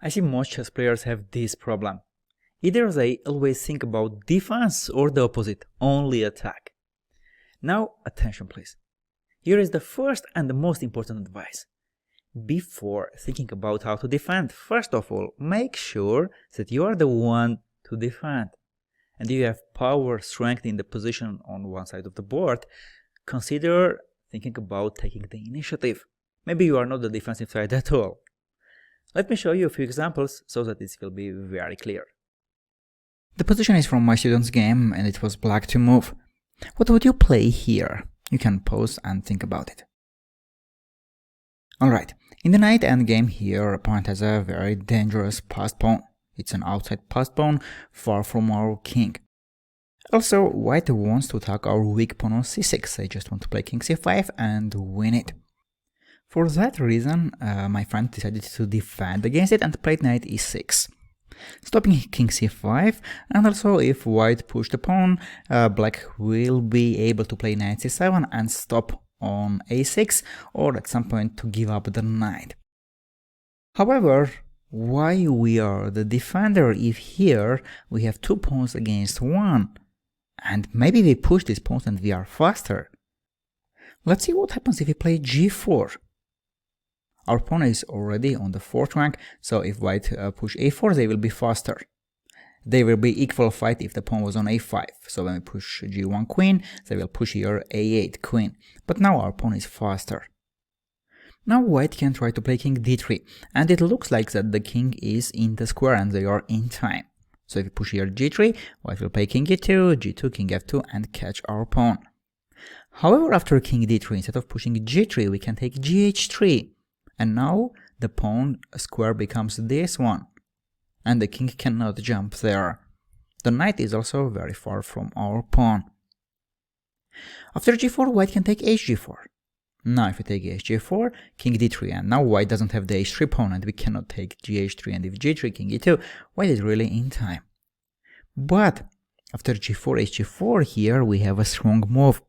I see most chess players have this problem. Either they always think about defense or the opposite, only attack. Now, attention please. Here is the first and the most important advice. Before thinking about how to defend, first of all, make sure that you are the one to defend. And if you have power, strength in the position on one side of the board, consider thinking about taking the initiative. Maybe you are not the defensive side at all. Let me show you a few examples so that this will be very clear. The position is from my student's game and it was black to move. What would you play here? You can pause and think about it. Alright, in the knight endgame here, opponent has a very dangerous passed pawn. It's an outside passed pawn, far from our king. Also, white wants to attack our weak pawn on c6, they just want to play king c5 and win it. For that reason, my friend decided to defend against it and played knight e6. Stopping king c5, and also if white pushed the pawn, black will be able to play knight c7 and stop on a6, or at some point to give up the knight. However, why we are the defender if here we have two pawns against one? And maybe we push these pawns and we are faster. Let's see what happens if we play g4. Our pawn is already on the 4th rank, so if white push a4, they will be faster. They will be equal fight if the pawn was on a5, so when we push g1 queen, they will push here a8 queen. But now our pawn is faster. Now white can try to play king d3, and it looks like that the king is in the square and they are in time. So if we push here g3, white will play king e2, g2, king f2 and catch our pawn. However, after king d3, instead of pushing g3, we can take gh3. And now the pawn square becomes this one, and the king cannot jump there. The knight is also very far from our pawn. After g4, white can take hg4. Now if we take hg4, king d3, and now white doesn't have the h3 pawn and we cannot take gh3, and if g3, king e2, white is really in time. But after g4, hg4 here we have a strong move.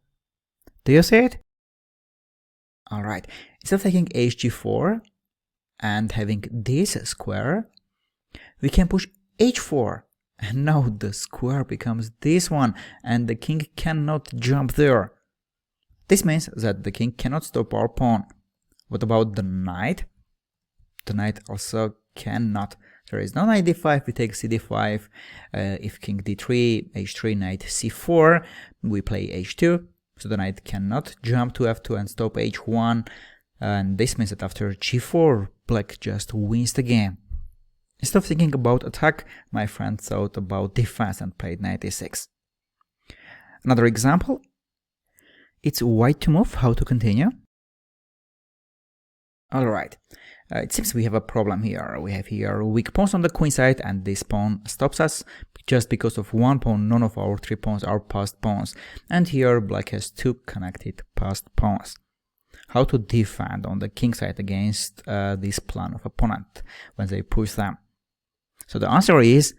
Do you see it? Alright, instead of taking hg4 and having this square, we can push h4, and now the square becomes this one and the king cannot jump there. This means that the king cannot stop our pawn. What about the knight? The knight also cannot. There is no knight d5, we take cd5, if king d3, h3, knight c4, we play h2. So the knight cannot jump to f2 and stop h1, and this means that after g4, black just wins the game. Instead of thinking about attack, my friend thought about defense and played knight e6. Another example, it's white to move, how to continue? Alright, it seems we have a problem here. We have here weak pawns on the queen side and this pawn stops us. Just because of one pawn, none of our 3 pawns are passed pawns. And here black has 2 connected passed pawns. How to defend on the king side against this plan of opponent when they push them? So the answer is,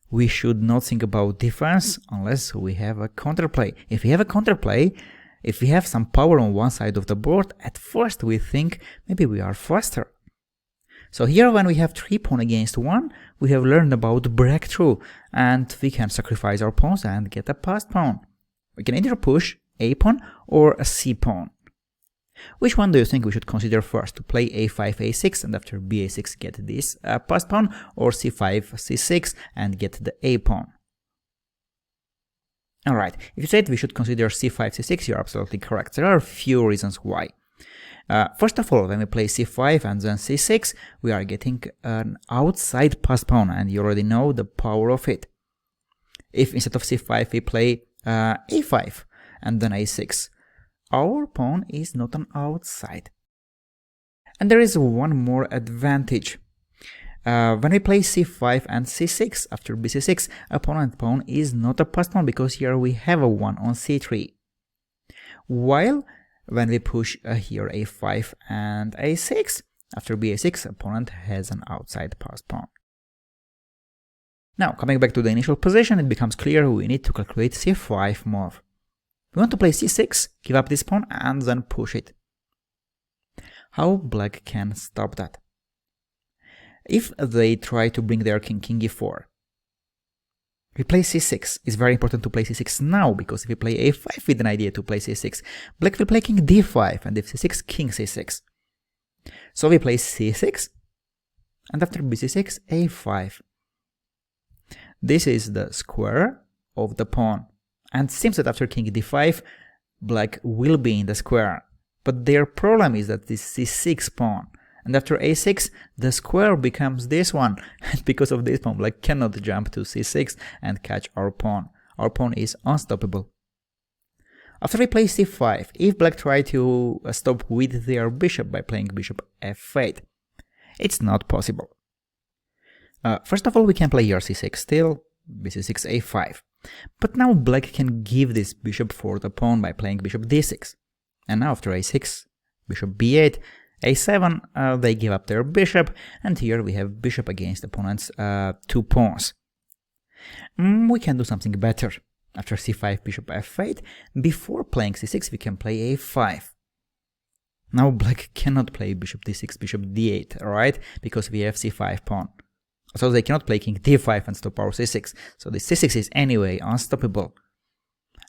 we should not think about defense unless we have a counterplay. If we have a counterplay, if we have some power on one side of the board, at first we think maybe we are faster. So here when we have 3 pawns against 1, we have learned about breakthrough, and we can sacrifice our pawns and get a passed pawn. We can either push a pawn or a c pawn. Which one do you think we should consider first? To play a5, a6 and after ba6 get this passed pawn, or c5, c6 and get the a pawn? Alright, if you said we should consider c5, c6, you're absolutely correct. There are a few reasons why. First of all, when we play c5 and then c6, we are getting an outside passed pawn, and you already know the power of it. If instead of c5 we play a5 and then a6, our pawn is not an outside. And there is one more advantage. When we play c5 and c6 after bc6, opponent pawn is not a passed pawn because here we have a one on c3. While when we push here a5 and a6, after ba6, opponent has an outside passed pawn. Now, coming back to the initial position, it becomes clear we need to calculate c5 move. We want to play c6, give up this pawn, and then push it. How black can stop that? If they try to bring their king e4, we play c6. It's very important to play c6 now, because if we play a5 with an idea to play c6, black will play king d5, and if c6, king c6. So we play c6, and after bc6, a5. This is the square of the pawn, and it seems that after king d5, black will be in the square. But their problem is that this c6 pawn, and after a6, the square becomes this one, and because of this pawn, black cannot jump to c6 and catch our pawn. Our pawn is unstoppable. After we play c5, if black try to stop with their bishop by playing bishop f8, it's not possible. First of all, we can play here c6 still, bc6, a5. But now black can give this bishop for the pawn by playing bishop d6. And now after a6, bishop b8, a7, they give up their bishop, and here we have bishop against opponent's 2 pawns. We can do something better. After c5, bishop f8, before playing c6, we can play a5. Now black cannot play bishop d6, bishop d8, alright, because we have c5 pawn. So they cannot play king d5 and stop our c6. So the c6 is anyway unstoppable.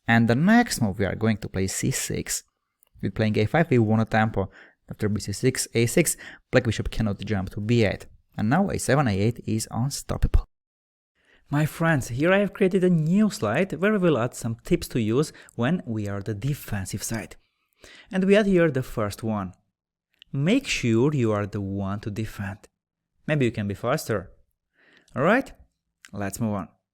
And the next move, we are going to play c6. With playing a5, we won a tempo. After bc6, a6, black bishop cannot jump to b8. And now a7, a8 is unstoppable. My friends, here I have created a new slide where we will add some tips to use when we are the defensive side. And we add here the first one. Make sure you are the one to defend. Maybe you can be faster. Alright, let's move on.